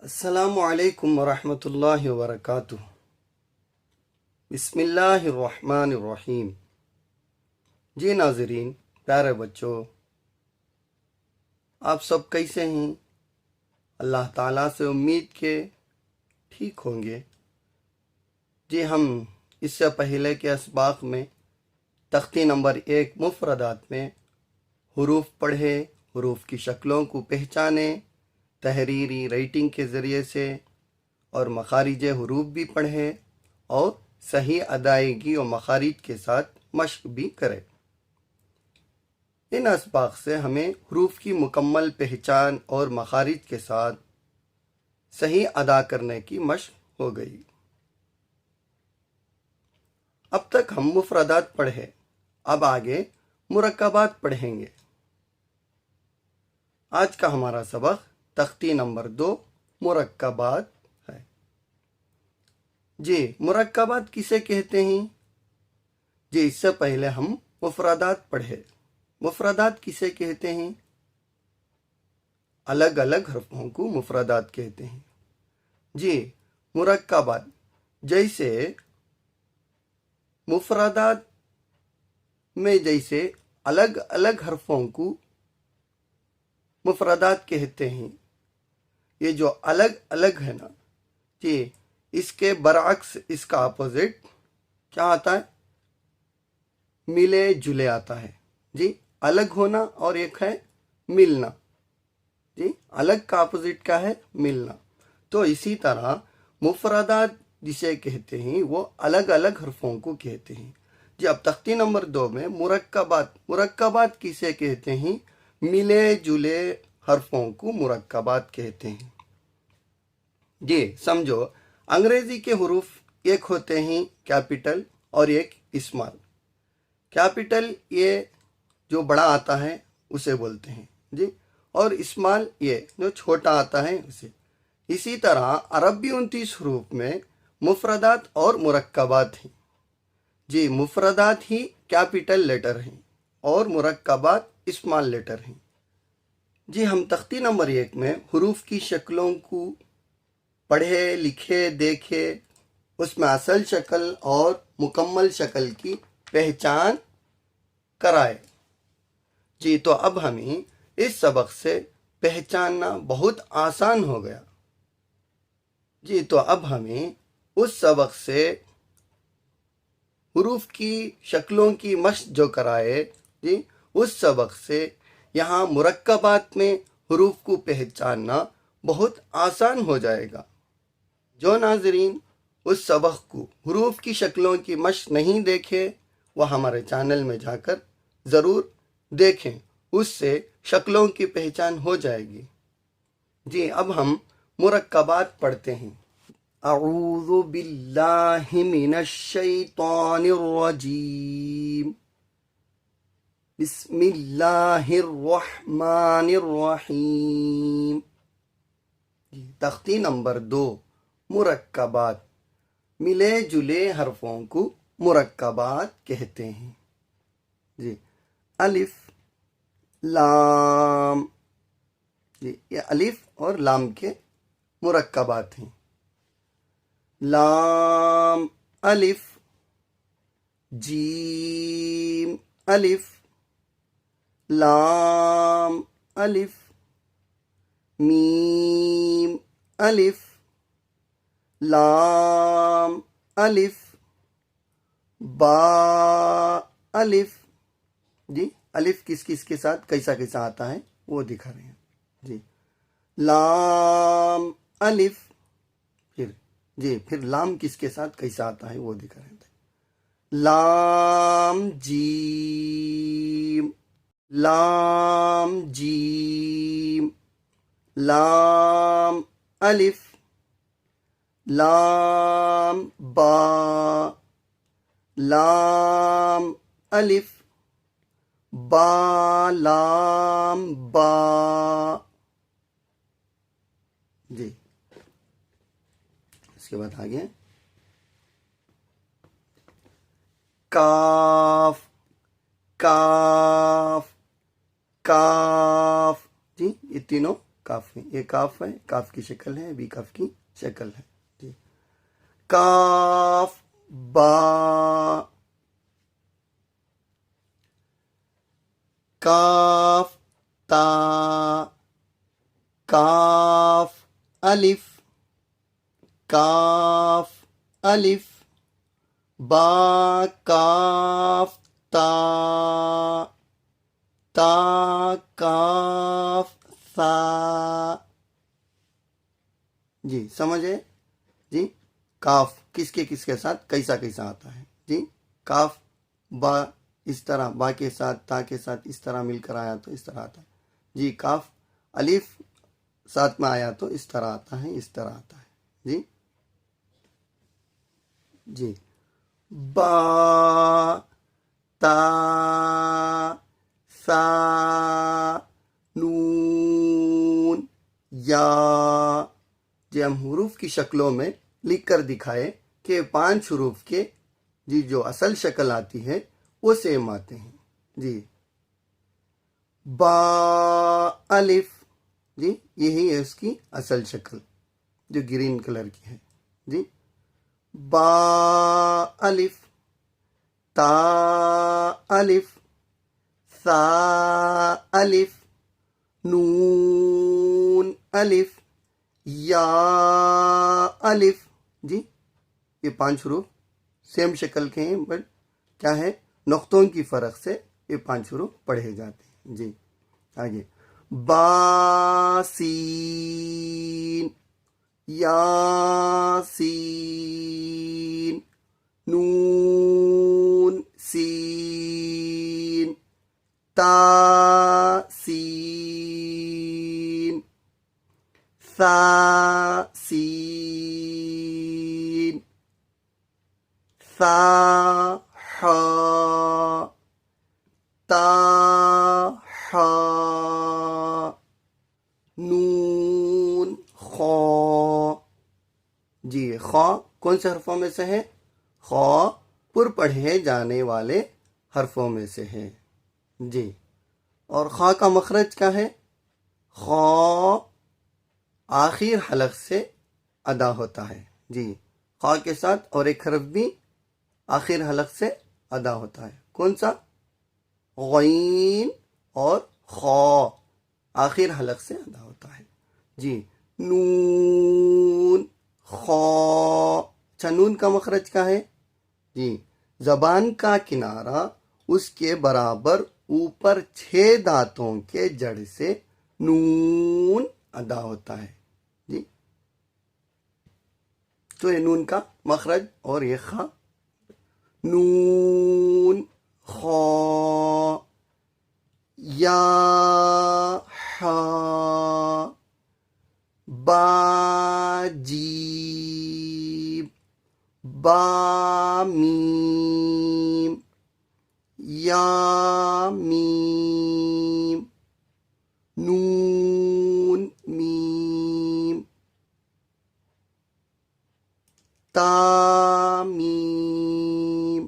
السلام علیکم ورحمۃ اللہ وبرکاتہ۔ بسم اللہ الرحمن الرحیم۔ جی ناظرین، پیارے بچوں، آپ سب کیسے ہیں؟ اللہ تعالیٰ سے امید کے ٹھیک ہوں گے۔ جی ہم اس سے پہلے کے اسباق میں تختی نمبر 1 مفردات میں حروف پڑھے، حروف کی شکلوں کو پہچانے، تحریری رائٹنگ کے ذریعے سے، اور مخارج حروف بھی پڑھیں اور صحیح ادائیگی و مخارج کے ساتھ مشق بھی کریں۔ ان اسباق سے ہمیں حروف کی مکمل پہچان اور مخارج کے ساتھ صحیح ادا کرنے کی مشق ہو گئی۔ اب تک ہم مفردات پڑھے، اب آگے مرکبات پڑھیں گے۔ آج کا ہمارا سبق تختی نمبر 2 مرکبات ہے۔ جی مرکبات کسے کہتے ہیں؟ جی اس سے پہلے ہم مفردات پڑھے۔ مفردات کسے کہتے ہیں؟ الگ الگ حرفوں کو مفردات کہتے ہیں۔ جی مرکبات جیسے مفردات میں جیسے الگ الگ حرفوں کو مفردات کہتے ہیں، یہ جو الگ الگ ہے نا، جی اس کے برعکس اس کا اپوزٹ کیا آتا ہے؟ ملے جلے آتا ہے۔ جی الگ ہونا اور ایک ہے ملنا۔ جی الگ کا اپوزٹ کیا ہے؟ ملنا۔ تو اسی طرح مفردات جسے کہتے ہیں وہ الگ الگ حرفوں کو کہتے ہیں۔ جی اب تختی نمبر 2 میں مرکبات کسے کہتے ہیں؟ ملے جلے حرفوں کو مرکبات کہتے ہیں۔ جی سمجھو، انگریزی کے حروف ایک ہوتے ہیں کیپٹل اور ایک اسمال۔ کیپٹل یہ جو بڑا آتا ہے اسے بولتے ہیں، جی، اور اسمال یہ جو چھوٹا آتا ہے اسے۔ اسی طرح عربی 29 حروف میں مفردات اور مرکبات ہیں۔ جی مفردات ہی کیپٹل لیٹر ہیں اور مرکبات اسمال لیٹر ہیں۔ جی ہم تختی نمبر 1 میں حروف کی شکلوں کو پڑھے، لکھے، دیکھے، اس میں اصل شکل اور مکمل شکل کی پہچان کرائے۔ جی تو اب ہمیں اس سبق سے پہچاننا بہت آسان ہو گیا۔ جی تو اب ہمیں اس سبق سے حروف کی شکلوں کی مشق جو کرائے، جی اس سبق سے یہاں مرکبات میں حروف کو پہچاننا بہت آسان ہو جائے گا۔ جو ناظرین اس سبق کو حروف کی شکلوں کی مشق نہیں دیکھے وہ ہمارے چینل میں جا کر ضرور دیکھیں، اس سے شکلوں کی پہچان ہو جائے گی۔ جی اب ہم مرکبات پڑھتے ہیں۔ اعوذ باللہ من الشیطان الرجیم، بسم اللہ الرحمن الرحیم۔ تختی نمبر 2 مرکبات، ملے جلے حرفوں کو مرکبات کہتے ہیں۔ جی الف، لام، جی یہ الف اور لام کے مرکبات ہیں۔ لام الف، جیم الف، لام الف، میم الف، لام الف، با الف۔ جی الف کس کس کے ساتھ کیسا کیسا آتا ہے وہ دکھا رہے ہیں۔ جی لام الف، پھر لام کس کے ساتھ کیسا آتا ہے وہ دکھا رہے ہیں۔ لام جیم، لام جیم، لام الف، لام با، لام الف، با لام با۔ جی اس کے بعد آگے کاف، کاف، کاف۔ جی یہ تینوں کاف میں، یہ کاف ہے، کاف کی شکل ہے، بھی کاف کی شکل ہے جی. کاف با، کاف تا، کاف الف، کاف الف، با کاف تا، تا کاف سا جی. سمجھے جی؟ کاف کس کے ساتھ کیسا کیسا آتا ہے جی. کاف با اس طرح، با کے ساتھ تا کے ساتھ اس طرح مل کر آیا تو اس طرح آتا ہے جی. کاف الف ساتھ میں آیا تو اس طرح آتا ہے، اس طرح آتا ہے جی. جی با تا سا نون یا. جی ہم حروف کی شکلوں میں لکھ کر دکھائے کہ 5 حروف کے جی جو اصل شکل آتی ہے وہ سیم آتے ہیں جی. با الف جی یہی ہے اس کی اصل شکل جو گرین کلر کی ہے جی. با الف، تا الف، سا الف، نون الف، یا الف جی. یہ 5 حروف سیم شکل کے ہیں، بٹ کیا ہے نقطوں کی فرق سے یہ 5 حروف پڑھے جاتے ہیں جی. آگے با سین، یا سین، نون سین، تا سین، سا سین، سا حا، تا حا، نون خا جی. خا کون سے حرفوں میں سے ہے؟ خا پر پڑھے جانے والے حرفوں میں سے ہے جی. اور خا کا مخرج کیا ہے؟ خا آخر حلق سے ادا ہوتا ہے جی. خا کے ساتھ اور ایک حرف بھی آخر حلق سے ادا ہوتا ہے. کون سا؟ غین اور خا آخر حلق سے ادا ہوتا ہے جی. نون خا. اچھا نون کا مخرج کیا ہے جی؟ زبان کا کنارہ اس کے برابر اوپر 6 دانتوں کے جڑ سے نون ادا ہوتا ہے جی. تو یہ نون کا مخرج اور یہ خا. نون خا، یا حا، با جیم، با میم، یا میم، نون میم، تا میم،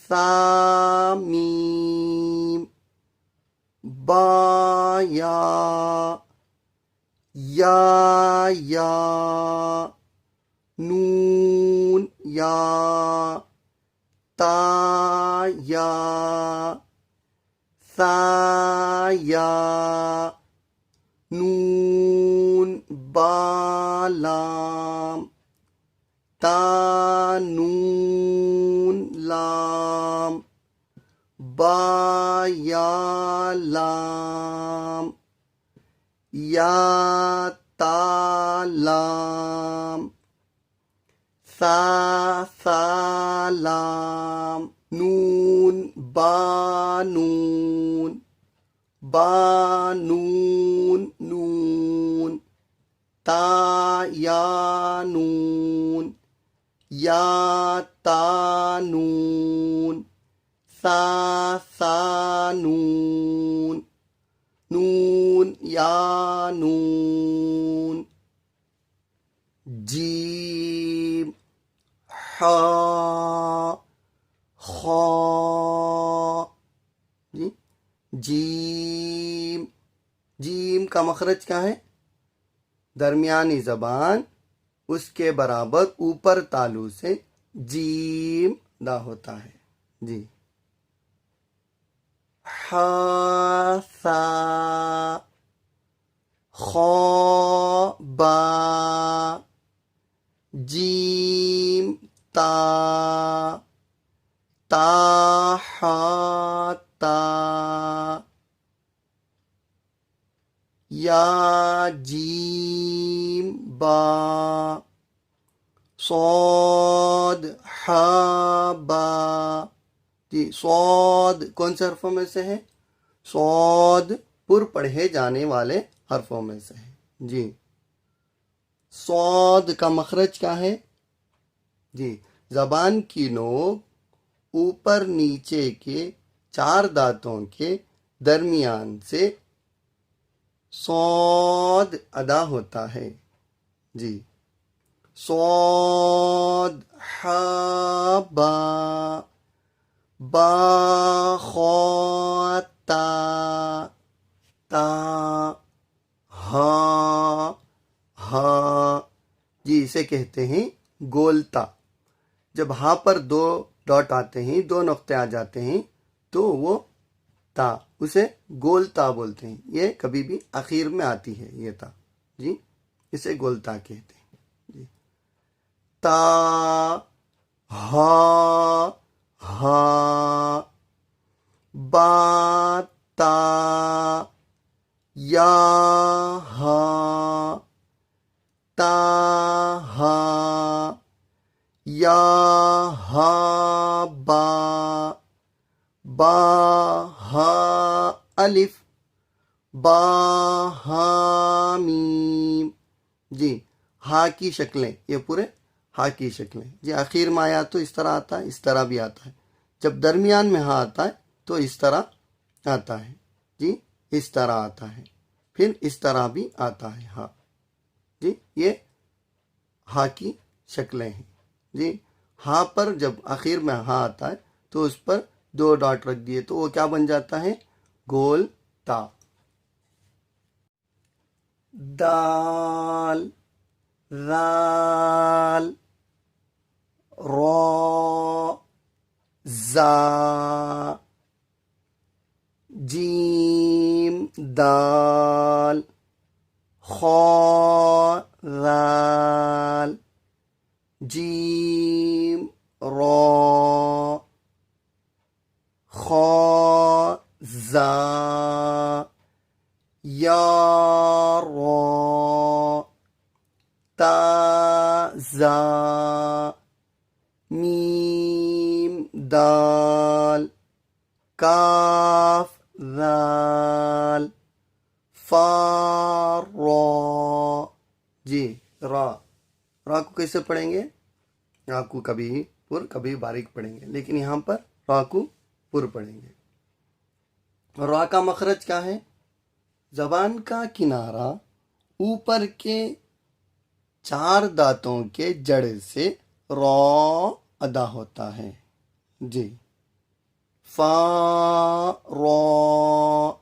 سا میم، با یا، یا نون یا، تا یا، سا یا، نون با لام، تا نون لام، با یا لام، یا تا لام، سا لام، نون با نون، با نون نون، تا یا نون، یا تا نون، سا نون، نون یا نون. جیم حا خا جی. جیم کا مخرج کیا ہے؟ درمیانی زبان اس کے برابر اوپر تالو سے جیم ادا ہوتا ہے. جی. ح ثا خ با جیم تا تا ح تا یا جیم با صاد ح با. جی صاد کون سے حرفوں میں سے ہے؟ صاد پر پڑھے جانے والے حرفوں میں سے ہے. جی. صاد کا مخرج کیا ہے؟ جی زبان کی نوک اوپر نیچے کے 4 دانتوں کے درمیان سے صاد ادا ہوتا ہے. جی. صاد ح با با خ تا تا ہا ہا. جی اسے کہتے ہیں گولتا. جب ہاں پر 2 ڈاٹ آتے ہیں، 2 نقطے آ جاتے ہیں تو وہ تا، اسے گولتا بولتے ہیں. یہ کبھی بھی آخر میں آتی ہے یہ تا. جی اسے گولتا کہتے ہیں. جی. تا ہا ہا با تا یا ہا تا ہا یا ہا با با ہا الف با ہا میم. جی ہا کی شکلیں، یہ پورے ہا کی شکلیں. جی آخر میں آیا تو اس طرح آتا ہے، اس طرح بھی آتا ہے. جب درمیان میں ہا آتا ہے تو اس طرح آتا ہے. جی اس طرح آتا ہے، پھر اس طرح بھی آتا ہے ہا. جی یہ ہا کی شکلیں ہیں. جی ہا پر جب آخر میں ہا آتا ہے تو اس پر 2 ڈاٹ رکھ دیے تو وہ کیا بن جاتا ہے؟ گول تا. دال ذال را زا جیم دال خا ذال جیم را خا زا یا را تا زا میم دال کاف ذال فا را. جی را کو کیسے پڑھیں گے؟ را کو کبھی پر کبھی باریک پڑھیں گے، لیکن یہاں پر را کو پر پڑھیں گے. را کا مخرج کیا ہے؟ زبان کا کنارہ اوپر کے 4 دانتوں کے جڑ سے را ادا ہوتا ہے. جی. فا را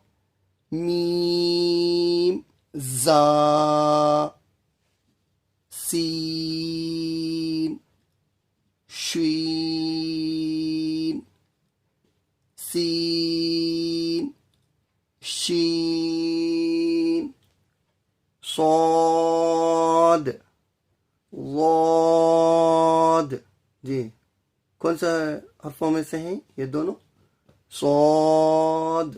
میم زا سین شین سین شین صاد ضاد. جی کون سا حرفوں میں سے ہیں یہ دونوں؟ صاد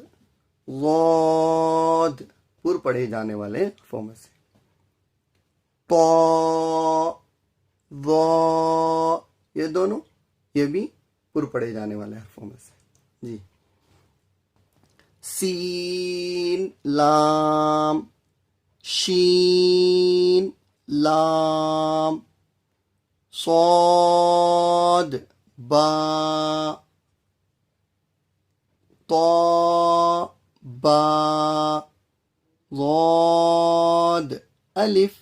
ضاد پر پڑھے جانے والے حرفوں میں سے. طا ضا یہ دونوں یہ بھی پر پڑھے جانے والے حرفوں میں سے. جی. سین لام شین لام صاد با طا با ضاد الف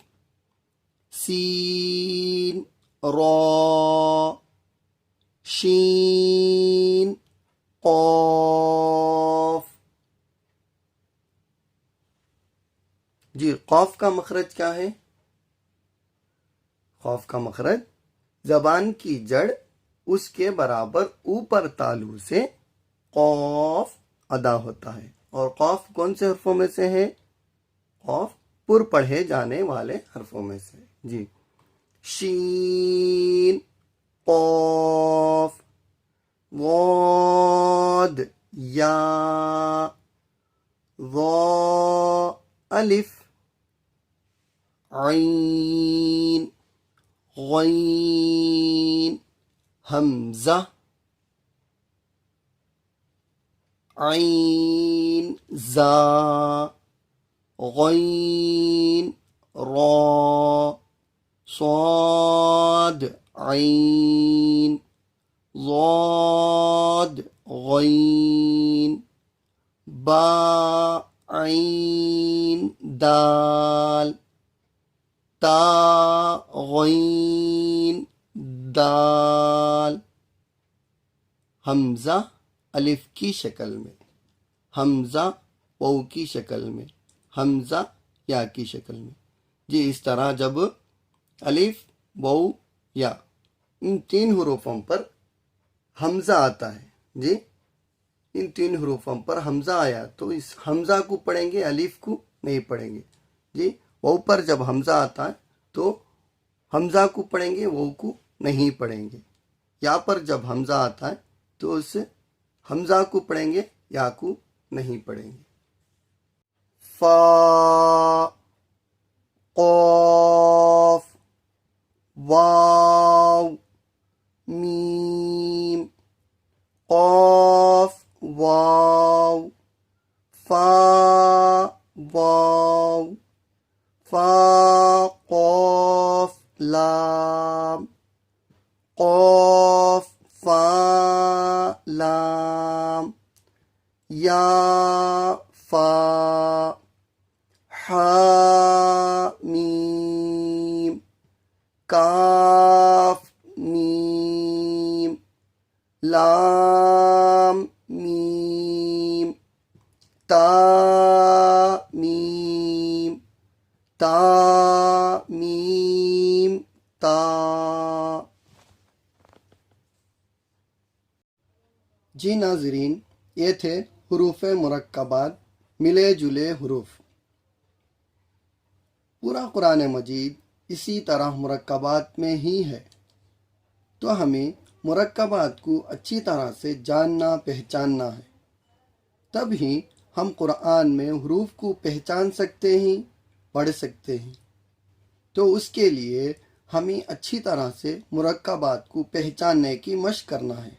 سین را شین قاف. جی قاف کا مخرج کیا ہے؟ قاف کا مخرج زبان کی جڑ اس کے برابر اوپر تالو سے قاف ادا ہوتا ہے. اور قاف کون سے حرفوں میں سے ہے؟ قاف پر پڑھے جانے والے حرفوں میں سے. جی شین، قاف، ضاد، یا، ظا، الف، عین، غین، حمزہ، عین، زا، غین، را، صاد، عین، ضاد، غین، با، عین، دال، تا، غین، دال. حمزہ الف کی شکل میں، حمزہ واو کی شکل میں، حمزہ یا کی شکل میں. جی اس طرح جب الف، واو، یا ان تین حروفوں پر حمزہ آتا ہے، جی ان تین حروفوں پر حمزہ آیا تو اس حمزہ کو پڑھیں گے، الف کو نہیں پڑھیں گے. جی واو پر جب حمزہ آتا ہے تو حمزہ کو پڑھیں گے، واو کو نہیں پڑھیں گے. یا پر جب حمزہ آتا ہے تو اس حمزہ کو پڑھیں گے، یا کو نہیں پڑھیں گے. فا، قاف، واو، میم، قاف، واو، فا، واو، فا، قاف، لام، قاف، فا، لام، یا، فا، حا، میم، کاف، میم، لام، میم، تا، میم، تا، میم، تا. جی ناظرین، یہ تھے حروف مرکبات، ملے جلے حروف. پورا قرآن مجید اسی طرح مرکبات میں ہی ہے، تو ہمیں مرکبات کو اچھی طرح سے جاننا پہچاننا ہے، تب ہی ہم قرآن میں حروف کو پہچان سکتے ہیں، پڑھ سکتے ہیں. تو اس کے لیے ہمیں اچھی طرح سے مرکبات کو پہچاننے کی مشق کرنا ہے.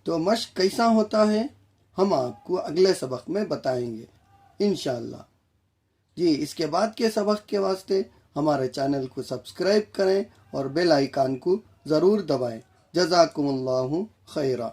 تو مشق کیسا ہوتا ہے ہم آپ کو اگلے سبق میں بتائیں گے انشاءاللہ. جی اس کے بعد کے سبق کے واسطے ہمارے چینل کو سبسکرائب کریں اور بیل آئیکن کو ضرور دبائیں. جزاکم اللہ خیرہ.